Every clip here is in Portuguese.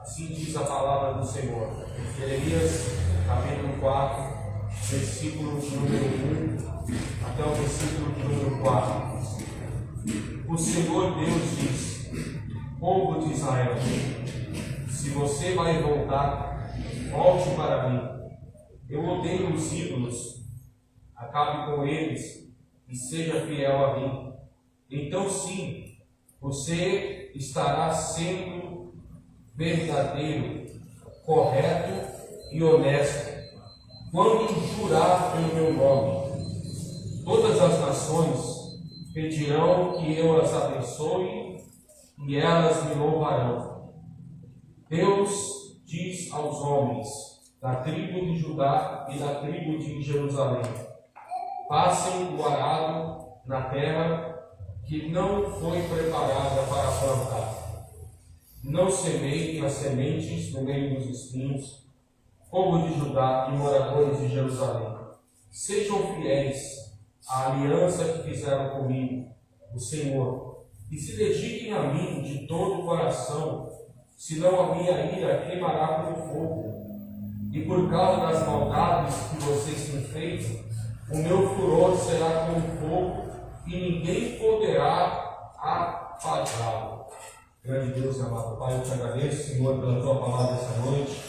Assim diz a palavra do Senhor. Jeremias, capítulo 4, versículo de número 1 até o versículo de número 4. O Senhor Deus diz: povo de Israel, se você vai voltar, volte para mim. Eu odeio os ídolos, acabe com eles e seja fiel a mim. Então sim, você estará sendo verdadeiro, correto e honesto quando jurar pelo meu nome. Todas as nações pedirão que eu as abençoe e elas me louvarão. Deus diz aos homens da tribo de Judá e da tribo de Jerusalém: passem o arado na terra que não foi preparada para plantar. Não semeiem as sementes no meio dos espinhos. Povo de Judá e moradores de Jerusalém, sejam fiéis à aliança que fizeram comigo, o Senhor, e se dediquem a mim de todo o coração, senão a minha ira queimará como fogo. E por causa das maldades que vocês têm feito, o meu furor será como fogo, e ninguém poderá apagá-lo. Grande Deus e amado Pai, eu te agradeço, Senhor, pela tua palavra essa noite.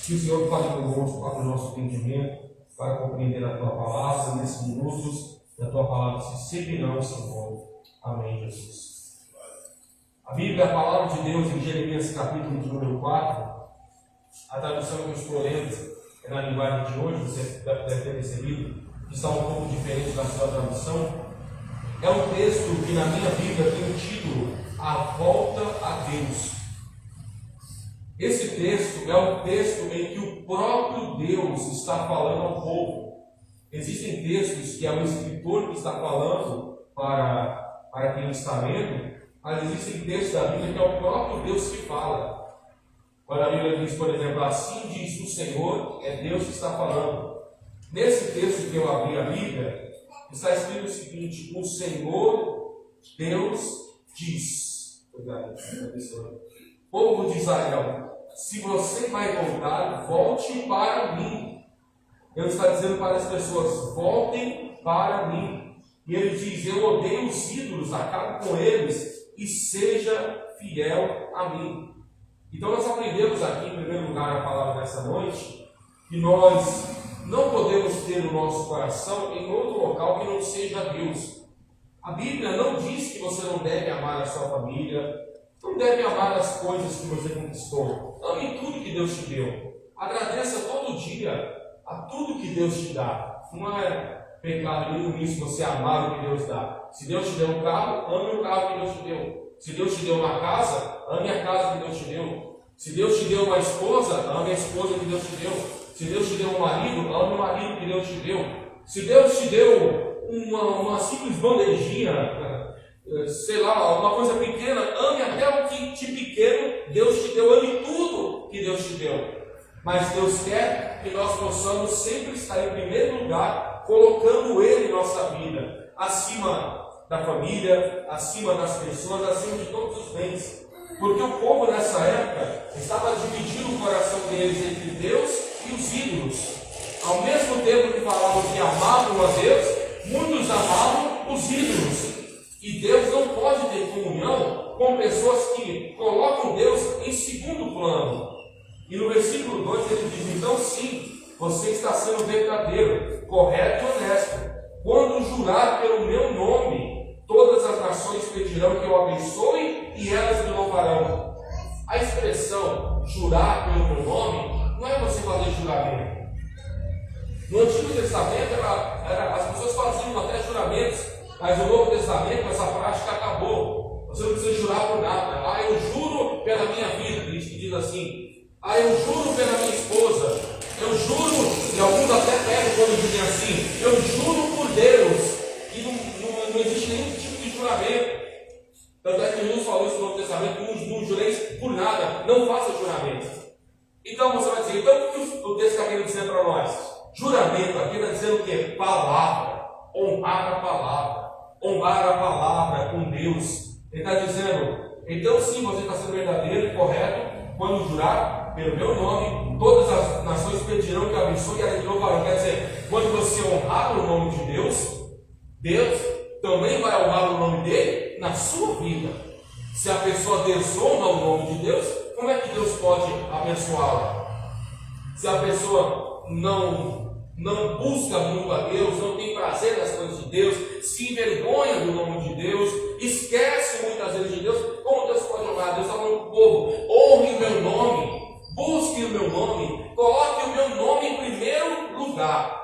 Que o Senhor fale conosco, abra o nosso entendimento para compreender a tua palavra. Nesses minutos, a tua palavra se seguirão, Senhor. Amém, Jesus. A Bíblia, a palavra de Deus em Jeremias capítulo de número 4, a tradução que eu estou lendo é na linguagem de hoje, você deve ter percebido que está um pouco diferente da sua tradução. É um texto que na minha Bíblia tem o título A Volta a Deus. Esse texto é um texto em que o próprio Deus está falando ao povo. Existem textos que é o escritor que está falando para quem está lendo, mas existem textos da Bíblia que é o próprio Deus que fala. Quando a Bíblia diz, por exemplo, assim diz o Senhor, é Deus que está falando. Nesse texto que eu abri a Bíblia, está escrito o seguinte: o Senhor Deus diz. Povo de Israel, se você vai voltar, volte para mim. Deus está dizendo para as pessoas: voltem para mim. E ele diz: eu odeio os ídolos, acabe com eles e seja fiel a mim. Então nós aprendemos aqui, em primeiro lugar, a palavra dessa noite, que nós não podemos ter o nosso coração em outro local que não seja Deus. A Bíblia não diz que você não deve amar a sua família, não deve amar as coisas que você conquistou. Ame tudo que Deus te deu. Agradeça todo dia a tudo que Deus te dá. Não é pecado nenhum isso você amar o que Deus dá. Se Deus te deu um carro, ame o carro que Deus te deu. Se Deus te deu uma casa, ame a casa que Deus te deu. Se Deus te deu uma esposa, ame a esposa que Deus te deu. Se Deus te deu um marido, ame o marido que Deus te deu. Se Deus te deu uma simples bandejinha, sei lá, uma coisa pequena, ame até o que de pequeno Deus te deu, ame tudo que Deus te deu. Mas Deus quer que nós possamos sempre estar em primeiro lugar, colocando Ele em nossa vida, acima da família, acima das pessoas, acima de todos os bens. Porque o povo nessa época estava dividindo o coração deles entre Deus e os ídolos. Ao mesmo tempo que falavam que amavam a Deus, muitos amavam os ídolos. E Deus não pode ter comunhão com pessoas que colocam Deus em segundo plano. E no versículo 2 ele diz: então sim, você está sendo verdadeiro, correto e honesto. Quando jurar pelo meu nome, todas as nações pedirão que eu abençoe e elas me louvarão. A expressão jurar pelo meu nome não é você fazer juramento. No Antigo Testamento as pessoas faziam até juramentos, mas no Novo Testamento essa prática acabou. Você não precisa jurar por nada. Eu juro pela minha vida. Cristo diz assim: eu juro pela minha esposa. Eu juro, e alguns até pegam quando dizem assim: eu juro por Deus. E não existe nenhum tipo de juramento. Tanto é que Jesus falou isso no Novo Testamento: não jureis por nada, não faça juramento. Então você vai dizer: então o que o texto está querendo dizer para nós? Juramento aqui está dizendo o quê? Palavra, honrar a palavra com Deus. Ele está dizendo: então sim, você está sendo verdadeiro e correto, quando jurar pelo meu nome, todas as nações pedirão que eu abençoe e além de louvarão. Quer dizer, quando você honrar o nome de Deus, Deus também vai honrar o nome dele na sua vida. Se a pessoa desonra o nome de Deus, como é que Deus pode abençoá-la? Se a pessoa não busca muito a Deus, não tem prazer nas coisas de Deus, se envergonha do nome de Deus, esquece muitas vezes de Deus, como Deus pode honrar? Deus está falando para o povo: honre o meu nome, busque o meu nome, coloque o meu nome em primeiro lugar.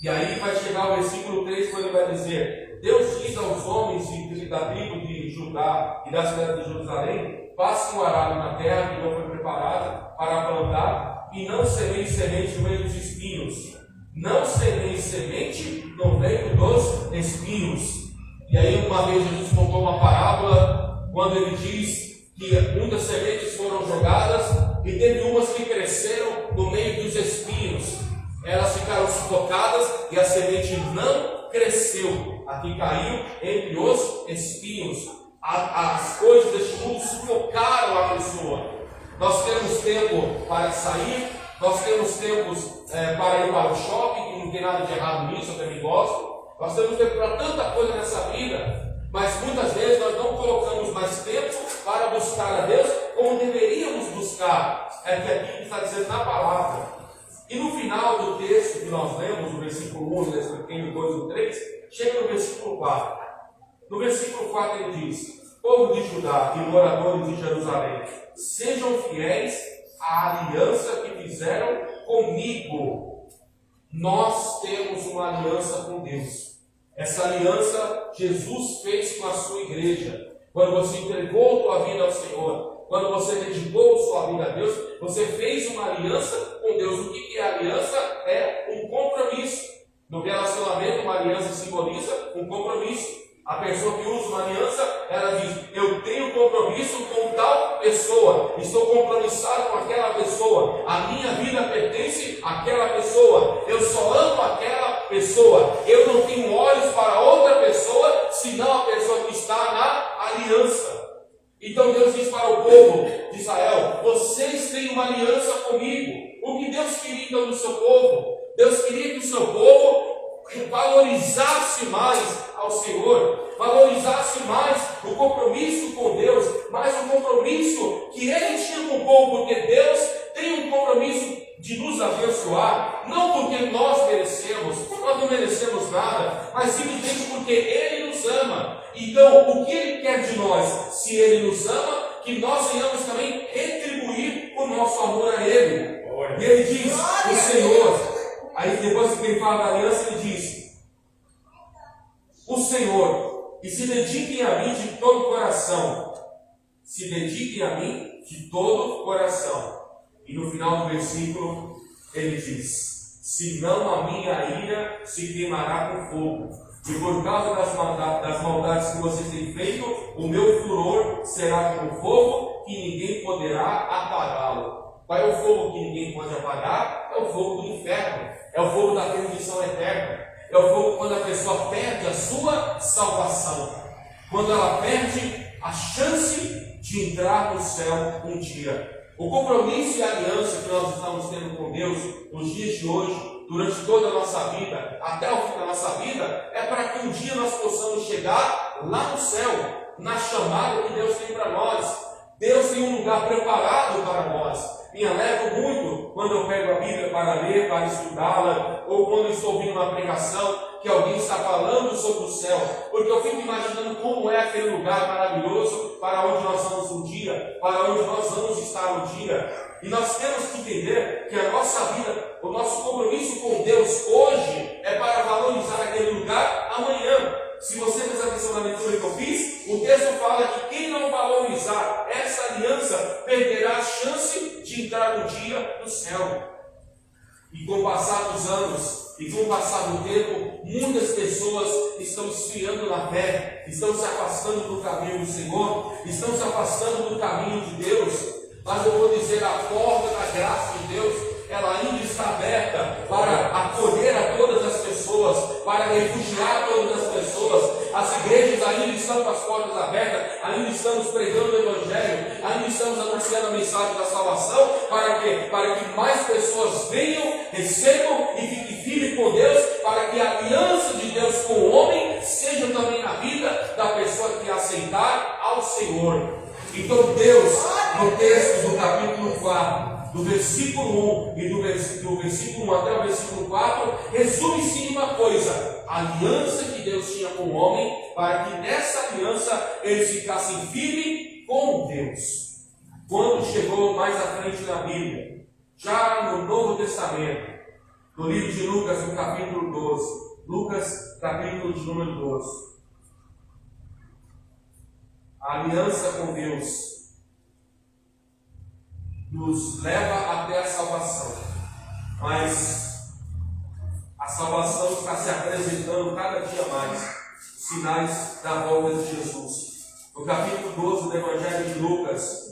E aí vai chegar o versículo 3, quando ele vai dizer: Deus diz aos homens da tribo de Judá e da cidade de Jerusalém: façam um arado na terra que não foi preparada para plantar, e não semeie semente no meio dos espinhos. Não semeie semente no meio dos espinhos. E aí uma vez Jesus contou uma parábola, quando ele diz que muitas sementes foram jogadas e teve umas que cresceram no meio dos espinhos. Elas ficaram sufocadas e a semente não cresceu. Aqui caiu entre os espinhos. As coisas deste mundo sufocaram a pessoa. Nós temos tempo para sair, nós temos tempos para ir para o shopping, que não tem nada de errado nisso, eu também gosto. Nós temos tempo para tanta coisa nessa vida, mas muitas vezes nós não colocamos mais tempo para buscar a Deus como deveríamos buscar. É que aqui está dizendo na palavra. E no final do texto que nós lemos, no versículo 1, nesse pequeno 2 e 3, chega no versículo 4. No versículo 4 ele diz: povo de Judá e moradores de Jerusalém, sejam fiéis à aliança que fizeram comigo. Nós temos uma aliança com Deus. Essa aliança Jesus fez com a sua igreja. Quando você entregou sua vida ao Senhor, quando você dedicou sua vida a Deus, você fez uma aliança com Deus. O que é aliança? É um compromisso. No relacionamento, uma aliança simboliza um compromisso. A pessoa que usa uma aliança, ela diz: eu tenho compromisso com tal pessoa, estou compromissado com aquela pessoa, a minha vida pertence àquela pessoa, eu só amo aquela pessoa, eu não tenho olhos para outra pessoa, senão a pessoa que está na aliança. Então Deus diz para o povo de Israel: vocês têm uma aliança comigo. O que Deus queria então do seu povo? Deus queria que o seu povo valorizasse mais ao Senhor, valorizasse mais o compromisso com Deus, mais o compromisso que Ele tinha com o povo, porque Deus tem um compromisso de nos abençoar, não porque nós merecemos, nós não merecemos nada, mas simplesmente porque Ele nos ama. Então, o que Ele quer de nós? Se Ele nos ama, que nós venhamos também retribuir o nosso amor a Ele. E Ele diz: o Senhor. Aí depois que ele fala da aliança, ele diz: o Senhor, e se dediquem a mim de todo o coração. Se dediquem a mim de todo o coração. E no final do versículo, ele diz: senão a minha ira se queimará com fogo. E por causa das maldades que vocês têm feito, o meu furor será como fogo, que ninguém poderá apagá-lo. Qual é o fogo que ninguém pode apagar? É o fogo do inferno. É o fogo da perdição eterna. É o fogo quando a pessoa perde a sua salvação. Quando ela perde a chance de entrar no céu um dia. O compromisso e a aliança que nós estamos tendo com Deus nos dias de hoje, durante toda a nossa vida, até o fim da nossa vida, é para que um dia nós possamos chegar lá no céu, na chamada que Deus tem para nós. Deus tem um lugar preparado para nós. Me alegro muito quando eu pego a Bíblia para ler, para estudá-la, ou quando eu estou ouvindo uma pregação que alguém está falando sobre o céu, porque eu fico imaginando como é aquele lugar maravilhoso para onde nós vamos um dia, para onde nós vamos estar um dia. E nós temos que entender que a nossa vida, o nosso compromisso com Deus hoje é para valorizar aquele lugar amanhã. Se você prestar atenção na leitura que eu fiz, o texto fala que quem não valorizar essa aliança perderá a chance de entrar um dia no céu. E com o passar dos anos, e com o passar do tempo, muitas pessoas estão esfriando na fé, estão se afastando do caminho do Senhor, estão se afastando do caminho de Deus. Mas eu vou dizer, a porta da graça de Deus, ela ainda está aberta para acolher a todas as pessoas, para refugiar todas as pessoas. As igrejas ainda estamos com as portas abertas, ainda estamos pregando o Evangelho, ainda estamos anunciando a mensagem da salvação, para quê? Para que mais pessoas venham, recebam e fiquem firmes com Deus, para que a aliança de Deus com o homem seja também na vida da pessoa que aceitar ao Senhor. Então Deus, no texto do capítulo 4, do versículo 1 e do versículo 1 até o versículo 4, resume-se em uma coisa: a aliança que Deus tinha com o homem, para que nessa aliança eles ficassem firmes com Deus. Quando chegou mais à frente na Bíblia, já no Novo Testamento, no livro de Lucas, no capítulo 12, Lucas, capítulo de número 12, a aliança com Deus nos leva até a salvação, mas a salvação está se apresentando cada dia mais, sinais da volta de Jesus. No capítulo 12 do Evangelho de Lucas,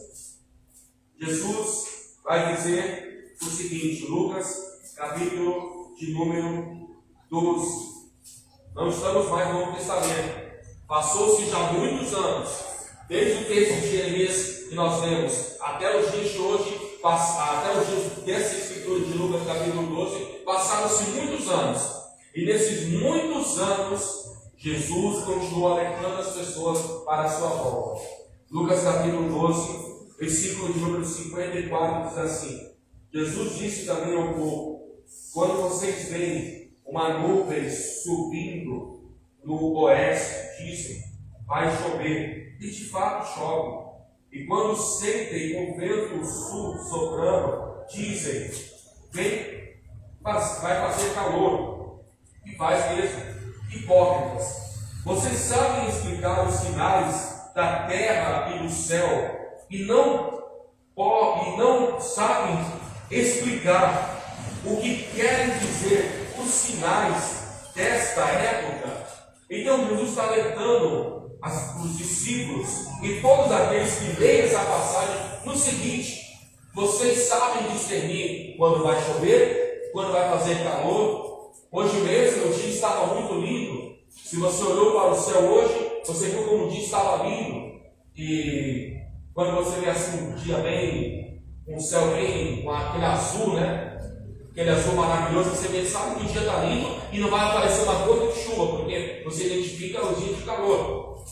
Jesus vai dizer o seguinte, Lucas, capítulo de número 12. Não estamos mais no Novo Testamento, passou-se já muitos anos, desde o texto de Jeremias que nós lemos, até os dias de hoje, até os dias dessa escritura de Lucas capítulo 12, passaram-se muitos anos. E nesses muitos anos, Jesus continuou alertando as pessoas para a sua volta. Lucas capítulo 12, versículo de número 54, diz assim: Jesus disse também ao povo: quando vocês veem uma nuvem subindo no oeste, dizem, vai chover. E de fato chove. E quando sentem o vento sul soprando, dizem, vai fazer calor. E faz mesmo. Hipócritas, vocês sabem explicar os sinais da terra e do céu, e não sabem explicar o que querem dizer os sinais desta época. Então Jesus está alertando os discípulos e todos aqueles que leem essa passagem no seguinte: vocês sabem discernir quando vai chover, quando vai fazer calor. Hoje mesmo o dia estava muito lindo. Se você olhou para o céu hoje, você viu como o dia estava lindo. E quando você vê assim um dia bem, um céu bem com aquele azul, né? Aquele azul maravilhoso, você sabe que o dia está lindo e não vai aparecer uma gota de chuva, porque você identifica o dia de calor.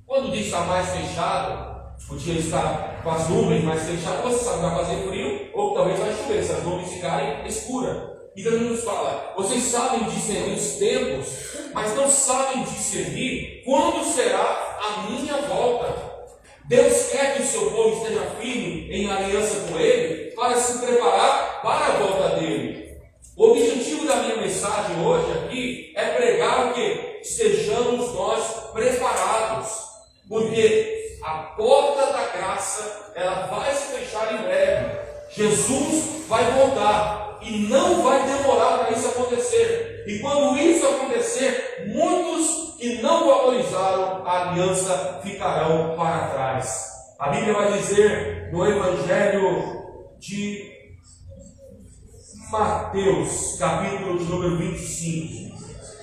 Quando o dia está mais fechado, o dia está com as nuvens mais fechadas, você sabe que vai fazer frio ou que talvez vai chover, se as nuvens ficarem escuras. Então ele nos fala: vocês sabem discernir os tempos, mas não sabem discernir quando será a minha volta. Deus quer que o seu povo esteja firme em aliança com Ele, para se preparar para a volta dele. O objetivo da minha mensagem hoje aqui é pregar o que? Estejamos nós preparados, porque a porta da graça ela vai se fechar em breve. Jesus vai voltar e não vai demorar para isso acontecer. E quando isso acontecer, muitos que não valorizaram a aliança ficarão para trás. A Bíblia vai dizer no Evangelho de Mateus, capítulo de número 25.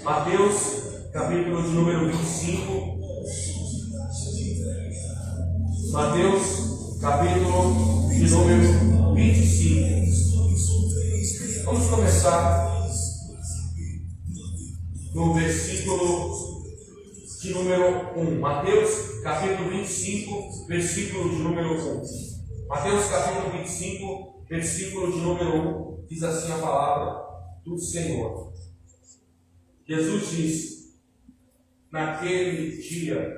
Mateus, capítulo de número 25. Mateus, capítulo de número 25. Vamos começar no versículo de número 1. Mateus, capítulo 25, versículo de número 1. Mateus, capítulo 25, versículo de número 1, diz assim a palavra do Senhor. Jesus disse: naquele dia,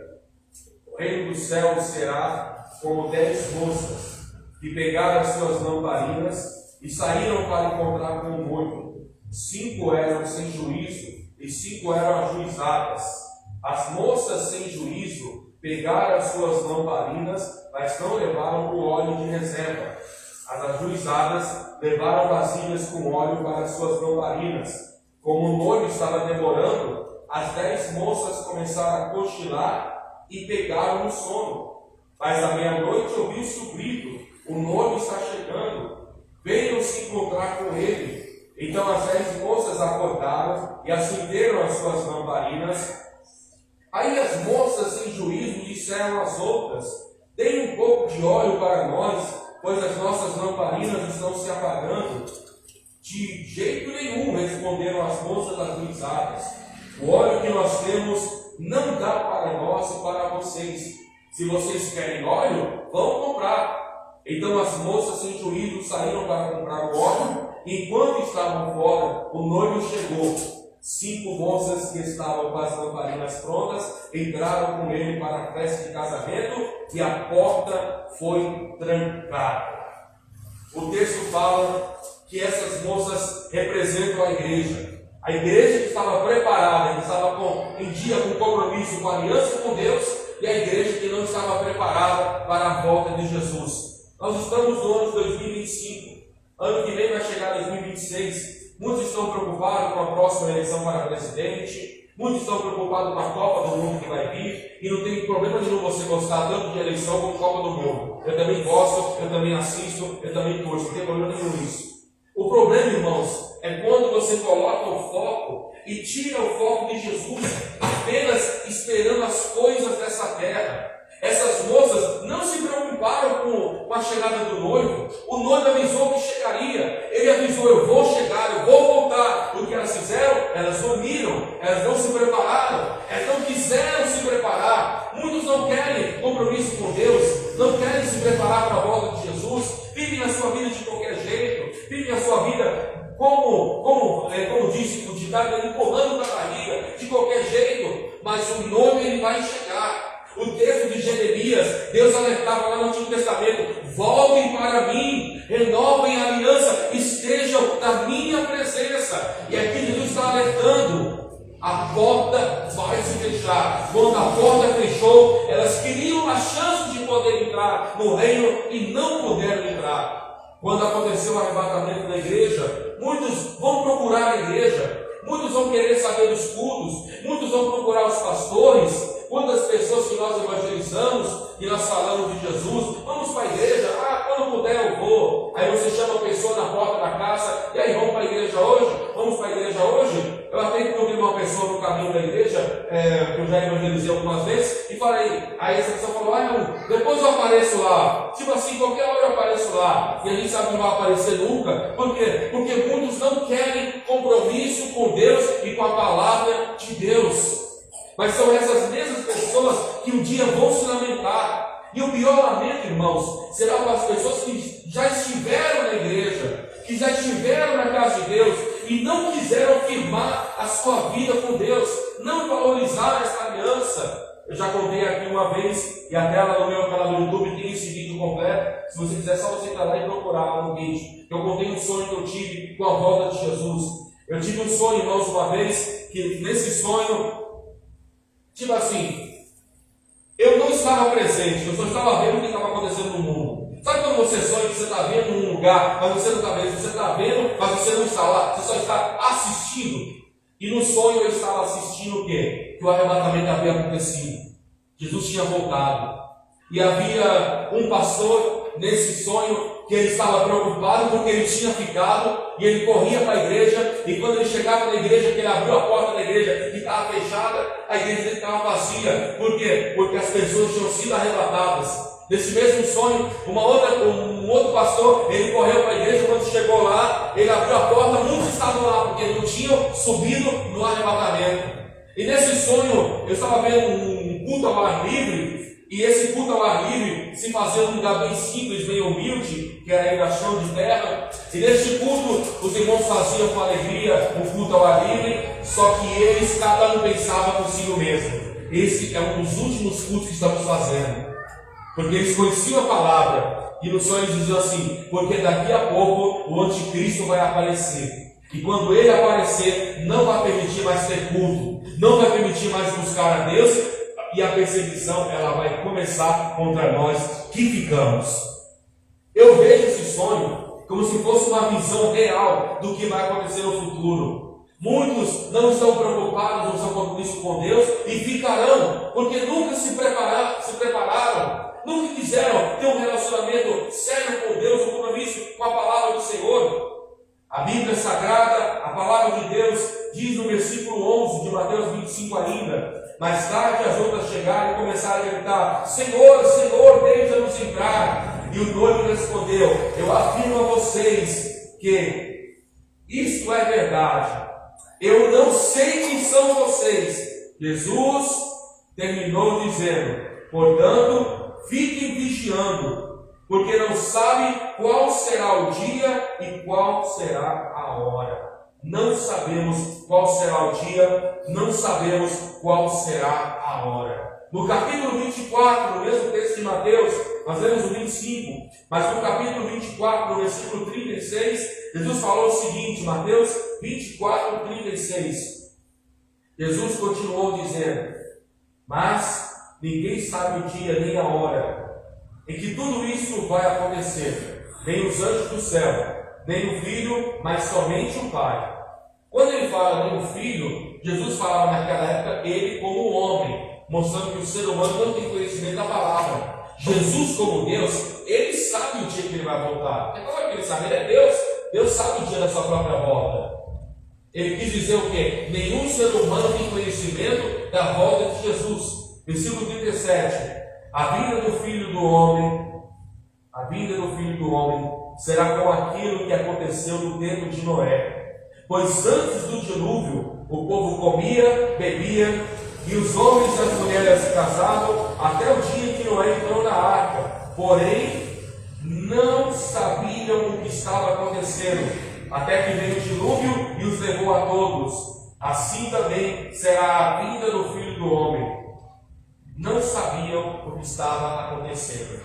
o reino dos céus será como 10 moças que pegaram as suas lamparinas e saíram para encontrar com o noivo. 5 eram sem juízo e 5 eram ajuizadas. As moças sem juízo pegaram as suas lamparinas, mas não levaram o óleo de reserva. As ajuizadas levaram vasilhas com óleo para as suas lamparinas. Como o noivo estava demorando, as 10 moças começaram a cochilar e pegaram no sono. Mas à meia-noite ouviu-se o grito: o noivo está chegando, venham se encontrar com ele. Então as 10 moças acordaram e acenderam as suas lamparinas. Aí as moças sem juízo disseram às outras: deem um pouco de óleo para nós, pois as nossas lamparinas estão se apagando. De jeito nenhum, responderam as moças ajuizadas. O óleo que nós temos não dá para nós e para vocês. Se vocês querem óleo, vão comprar. Então as moças sem juízo saíram para comprar o óleo. Enquanto estavam fora, o noivo chegou. 5 moças que estavam com as lamparinas prontas entraram com ele para a festa de casamento e a porta foi trancada. O texto fala que essas moças representam a igreja. A igreja que estava preparada, que estava em dia com compromisso, com aliança com Deus, e a igreja que não estava preparada para a volta de Jesus. Nós estamos no ano de 2025, ano que vem vai chegar 2026. Muitos estão preocupados com a próxima eleição para presidente, muitos estão preocupados com a Copa do Mundo que vai vir, e não tem problema nenhum você gostar tanto de eleição como Copa do Mundo. Eu também gosto, eu também assisto, eu também torço, não tem problema nenhum nisso. O problema, irmãos, é quando você coloca o foco e tira o foco de Jesus, apenas esperando as coisas dessa terra. Essas moças não se preocuparam com a chegada do noivo. O noivo avisou que chegaria. Ele avisou: eu vou chegar, eu vou voltar. O que elas fizeram? Elas dormiram, elas não se prepararam, elas não quiseram se preparar. Muitos não querem compromisso com Deus, não querem se preparar para a volta de Jesus, vivem a sua vida de qualquer jeito, vivem a sua vida como disse o ditado, empurrando da barriga, de qualquer jeito. Mas o noivo ele vai chegar. O texto de Jeremias, Deus alertava lá no Antigo Testamento: voltem para mim, renovem a aliança, estejam na minha presença. E aqui Jesus está alertando: a porta vai se fechar. Quando a porta fechou, elas queriam a chance de poder entrar no reino e não puderam entrar. Quando aconteceu o arrebatamento da igreja, muitos vão procurar a igreja, muitos vão querer saber dos cultos, muitos vão procurar os pastores. Quantas pessoas que nós evangelizamos e nós falamos de Jesus: vamos para a igreja, quando puder eu vou. Aí você chama a pessoa na porta da casa: e aí, vamos para a igreja hoje? Vamos para a igreja hoje? Eu até encontrei uma pessoa no caminho da igreja, que eu já evangelizei algumas vezes, e falei, aí essa pessoa falou: não, depois eu apareço lá. Tipo assim, qualquer hora eu apareço lá. E a gente sabe que não vai aparecer nunca. Por quê? Porque muitos não querem compromisso com Deus e com a palavra de Deus. Mas são essas mesmas pessoas que um dia vão se lamentar. E o pior lamento, irmãos, será para as pessoas que já estiveram na igreja, que já estiveram na casa de Deus e não quiseram firmar a sua vida com Deus, não valorizaram essa aliança. Eu já contei aqui uma vez, e até lá no meu canal do YouTube tem esse vídeo completo. Se você quiser, só você entrar lá e procurar lá no vídeo. Eu contei um sonho que eu tive com a volta de Jesus. Eu tive um sonho, irmãos, uma vez, que nesse sonho, tipo assim, eu não estava presente, eu só estava vendo o que estava acontecendo no mundo. Sabe quando você sonha que você está vendo um lugar, mas você não está vendo? Você está vendo, mas você não está lá, você só está assistindo. E no sonho eu estava assistindo o quê? Que o arrebatamento havia acontecido. Jesus tinha voltado. E havia um pastor nesse sonho que ele estava preocupado porque ele tinha ficado e ele corria para a igreja, e quando ele chegava na igreja, que ele abriu a porta da igreja que estava fechada, a igreja dele estava vazia. Por quê? Porque as pessoas tinham sido arrebatadas. Nesse mesmo sonho, um outro pastor, ele correu para a igreja, quando chegou lá, ele abriu a porta, muitos estavam lá porque não tinham subido no arrebatamento. E nesse sonho, eu estava vendo um culto ao ar livre. E esse culto ao ar livre se fazia num lugar bem simples, bem humilde, que era ainda chão de terra. E neste culto, os irmãos faziam com alegria o culto ao ar livre, só que eles, cada um pensava consigo mesmo. Esse é um dos últimos cultos que estamos fazendo. Porque eles conheciam a palavra, e no sonho eles diziam assim: porque daqui a pouco o anticristo vai aparecer. E quando ele aparecer, não vai permitir mais ter culto, não vai permitir mais buscar a Deus, e a perseguição ela vai começar contra nós que ficamos. Eu vejo esse sonho como se fosse uma visão real do que vai acontecer no futuro. Muitos não estão preocupados no seu compromisso com Deus e ficarão, porque nunca se prepararam, nunca quiseram ter um relacionamento sério com Deus, um compromisso com a palavra do Senhor. A Bíblia Sagrada, a palavra de Deus, diz no versículo 11 de Mateus 25 ainda: Mais tarde as outras chegaram e começaram a gritar: Senhor, Senhor, deixa-nos entrar. E o noivo respondeu: eu afirmo a vocês que isto é verdade. Eu não sei quem são vocês. Jesus terminou dizendo: portanto, fiquem vigiando, porque não sabem qual será o dia e qual será a hora. Não sabemos qual será o dia, não sabemos qual será a hora. No capítulo 24, no mesmo texto de Mateus, nós lemos o 25, mas no capítulo 24, no versículo 36, Jesus falou o seguinte, Mateus 24, 36. Jesus continuou dizendo: mas ninguém sabe o dia nem a hora em que tudo isso vai acontecer, nem os anjos do céu, nem o Filho, mas somente o Pai. Quando ele fala nem o Filho, Jesus falava naquela época ele como homem, mostrando que o ser humano não tem conhecimento da palavra. Jesus como Deus, ele sabe o dia que ele vai voltar. É claro que ele sabe, ele é Deus. Deus sabe o dia da sua própria volta. Ele quis dizer o quê? Nenhum ser humano tem conhecimento da volta de Jesus. Versículo 37. A vinda do Filho do Homem, a vinda do Filho do Homem será como aquilo que aconteceu no tempo de Noé. Pois antes do dilúvio, o povo comia, bebia, e os homens e as mulheres se casavam, até o dia que Noé entrou na arca. Porém, não sabiam o que estava acontecendo, até que veio o dilúvio e os levou a todos. Assim também será a vinda do Filho do Homem. Não sabiam o que estava acontecendo.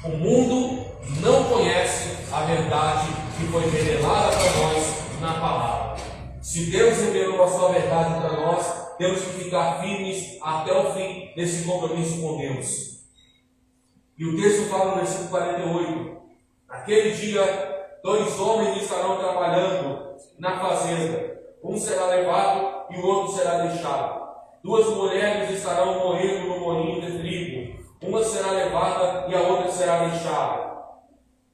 O mundo não conhece a verdade que foi revelada para nós na palavra. Se Deus revelou a sua verdade para nós, temos que ficar firmes até o fim desse compromisso com Deus. E o texto fala no versículo 48: naquele dia, 2 homens estarão trabalhando na fazenda, um será levado e o outro será deixado. 2 mulheres estarão moendo no moinho de trigo, uma será levada e a outra será deixada.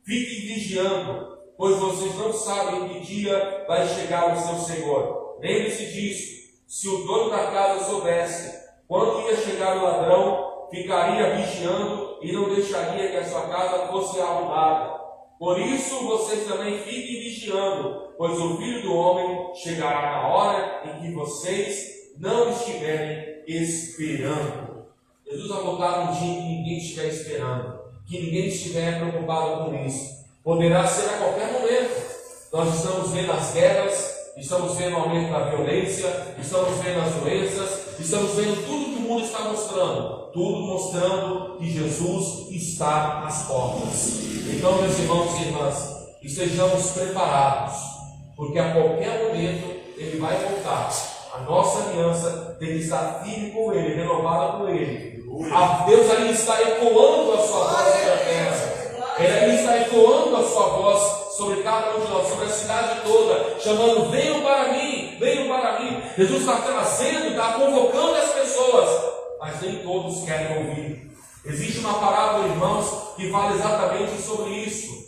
Fiquem vigiando, pois vocês não sabem que dia vai chegar o seu Senhor. Lembre-se disso. Se o dono da casa soubesse quando ia chegar o ladrão, ficaria vigiando e não deixaria que a sua casa fosse arrombada. Por isso vocês também fiquem vigiando, pois o Filho do Homem chegará na hora em que vocês não estiverem esperando. Jesus vai voltar um dia em que ninguém estiver esperando, que ninguém estiver preocupado com isso. Poderá ser a qualquer momento. Nós estamos vendo as guerras, estamos vendo o aumento da violência, estamos vendo as doenças, estamos vendo tudo que o mundo está mostrando. Tudo mostrando que Jesus está às portas. Então, meus irmãos e irmãs, estejamos preparados, porque a qualquer momento Ele vai voltar. A nossa aliança tem que estar firme com Ele, renovada com Ele. Deus ali está ecoando a sua voz sobre a terra. Ele ali está ecoando a sua voz sobre cada um de nós, sobre a cidade toda, chamando: venham para mim, venham para mim. Jesus está trazendo, está convocando as pessoas, mas nem todos querem ouvir. Existe uma parábola, irmãos, que fala exatamente sobre isso.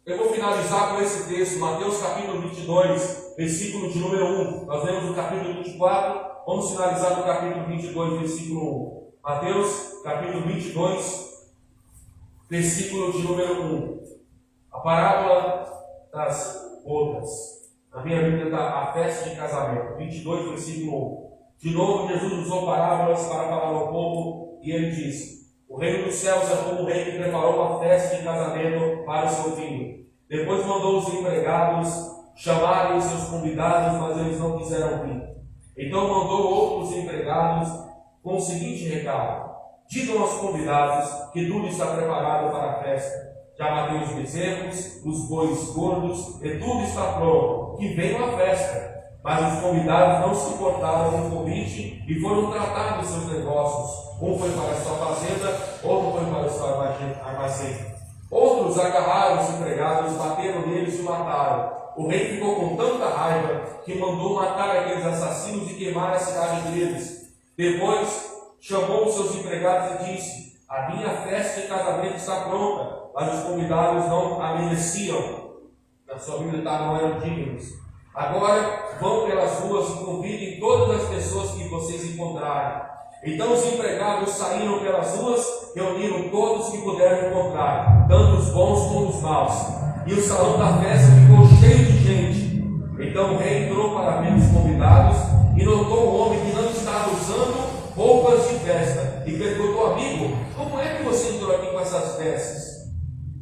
Eu vou finalizar com esse texto, Mateus capítulo 22, versículo de número 1. Nós lemos o capítulo 24, vamos finalizar no capítulo 22, versículo 1. Mateus capítulo 22, versículo de número 1. A parábola das bodas. Na minha Bíblia está a festa de casamento. 22, versículo 1. De novo, Jesus usou parábolas para falar ao povo e ele disse: o reino dos céus é como o rei que preparou uma festa de casamento para o seu filho. Depois mandou os empregados chamarem os seus convidados, mas eles não quiseram vir. Então mandou outros empregados com o seguinte recado: digam aos convidados que tudo está preparado para a festa. Já matei os bezerros, os bois gordos, e tudo está pronto, que venham à festa. Mas os convidados não se importaram com o convite e foram tratar dos seus negócios. Um foi para a sua fazenda, outro foi para o seu armazém. Outros agarraram os empregados, bateram neles e mataram. O rei ficou com tanta raiva que mandou matar aqueles assassinos e queimar a cidade deles. Depois chamou os seus empregados e disse: a minha festa de casamento está pronta, mas os convidados não a mereciam. Na sua Bíblia está: não eram dignos. Agora vão pelas ruas e convidem todas as pessoas que vocês encontrarem. Então os empregados saíram pelas ruas, reuniram todos que puderam encontrar, tanto os bons como os maus. E o salão da festa ficou cheio de gente. Então o rei entrou para ver os convidados e notou um homem que não estava usando roupas de festa. E perguntou: amigo, como é que você entrou aqui com essas vestes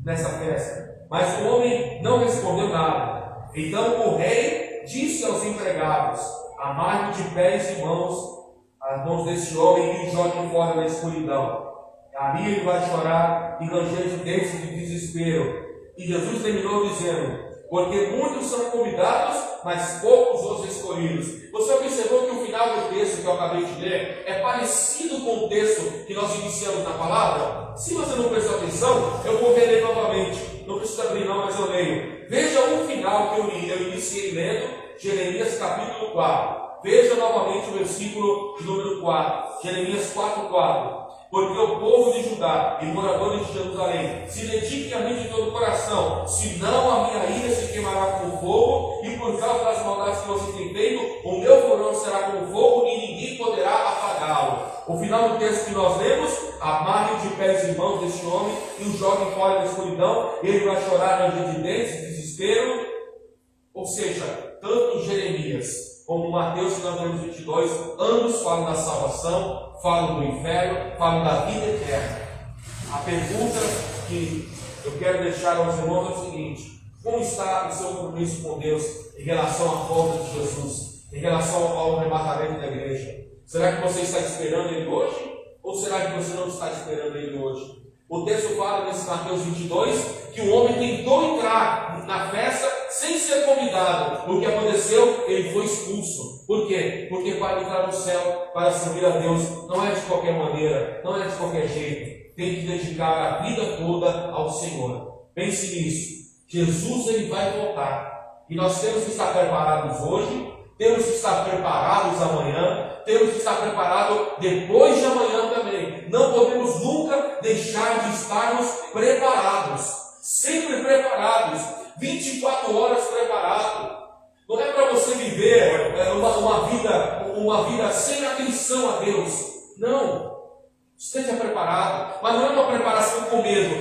nessa festa? Mas o homem não respondeu nada. Então o rei disse aos empregados: amarre de pés e mãos as mãos desse homem e o joguem fora na escuridão. Ali ele vai chorar e ranger de dentes de desespero. E Jesus terminou dizendo: porque muitos são convidados, mas poucos os escolhidos. Você observou que o final do texto que eu acabei de ler é parecido com o texto que nós iniciamos na palavra? Se você não prestou atenção, eu vou reler novamente. Não precisa abrir não, mas eu leio. Veja o final que eu iniciei lendo, Jeremias capítulo 4. Veja novamente o versículo de número 4, Jeremias 4:4. Porque o povo de Judá e moradores de Jerusalém se dediquem a mim de todo o coração, senão a minha ira se queimará como fogo, e por causa das maldades que você tem feito, o meu furor será como fogo e ninguém poderá apagá-lo. O final do texto que nós lemos: amarre de pés e mãos deste homem e o joguem fora da escuridão, ele vai chorar ranger de dentes, desespero. Ou seja, tanto Jeremias como Mateus, que nós lemos 22, ambos falam da salvação, falam do inferno, falam da vida eterna. A pergunta que eu quero deixar aos irmãos é o seguinte: como está o seu compromisso com Deus em relação à volta de Jesus, em relação ao arrebatamento da igreja? Será que você está esperando Ele hoje? Ou será que você não está esperando Ele hoje? O texto fala nesse Mateus 22 que o homem tentou entrar na festa sem ser convidado. O que aconteceu? Ele foi expulso. Por quê? Porque para entrar no céu, para servir a Deus, não é de qualquer maneira, não é de qualquer jeito. Tem que dedicar a vida toda ao Senhor. Pense nisso. Jesus, ele vai voltar. E nós temos que estar preparados hoje, temos que estar preparados amanhã, temos que estar preparados depois de amanhã também. Não podemos nunca deixar de estarmos preparados. Sempre preparados. 24 horas preparado. Não é para você viver uma vida sem atenção a Deus. Não. Esteja preparado. Mas não é uma preparação com medo.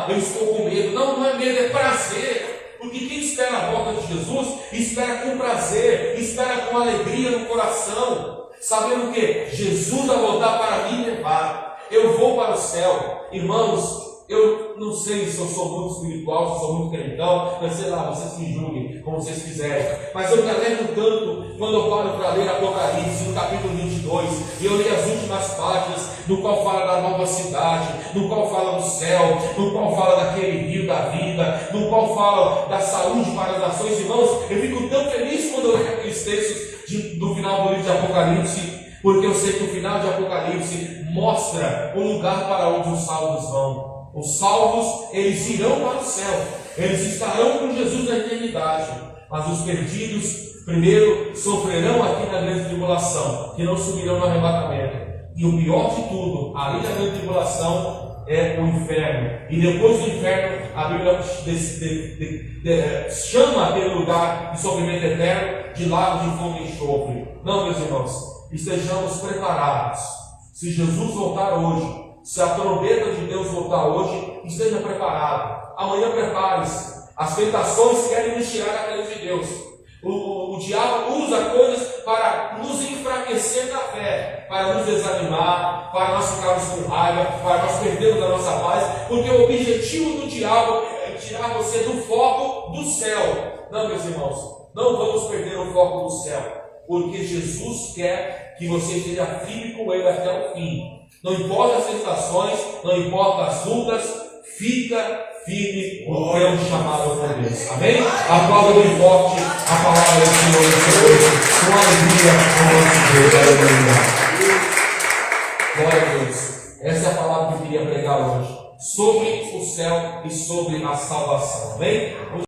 Eu estou com medo. Não, não é medo, é prazer. Porque quem espera a volta de Jesus, espera com prazer, espera com alegria no coração, sabendo que Jesus vai voltar para me levar. Eu vou para o céu. Irmãos, eu não sei se eu sou muito espiritual, se eu sou muito crentão, mas sei lá, vocês me julguem como vocês quiserem. Mas eu me alegro tanto quando eu paro para ler Apocalipse, no capítulo 22, e eu leio as últimas páginas, no qual fala da nova cidade, no qual fala do céu, no qual fala daquele rio da vida, no qual fala da saúde para as nações. Irmãos, eu fico tão feliz quando eu leio aqueles textos do final do livro de Apocalipse, porque eu sei que o final de Apocalipse mostra o lugar para onde os salvos vão. Os salvos, eles irão para o céu, eles estarão com Jesus na eternidade, mas os perdidos, primeiro, sofrerão aqui na grande tribulação, que não subirão no arrebatamento. E o pior de tudo, além da grande tribulação, é o inferno. E depois do inferno, a Bíblia chama aquele lugar de sofrimento eterno de lago de fogo e enxofre. Não, meus irmãos, estejamos preparados. Se Jesus voltar hoje, se a trombeta de Deus voltar hoje, esteja preparado. Amanhã prepare-se. As tentações querem nos tirar da presença de Deus. O diabo usa coisas para nos enfraquecer na fé, para nos desanimar, para nós ficarmos com raiva, para nós perdermos a nossa paz, porque o objetivo do diabo é tirar você do foco do céu. Não, meus irmãos, não vamos perder o foco do céu, porque Jesus quer que você esteja firme com Ele até o fim. Não importa as tentações, não importa as lutas, fica firme no teu chamado por Deus. Amém? Aplauda bem forte a palavra do Senhor com alegria ao nosso Deus. Aleluia. Glória a Deus. Essa é a palavra que eu queria pregar hoje. Sobre o céu e sobre a salvação. Amém?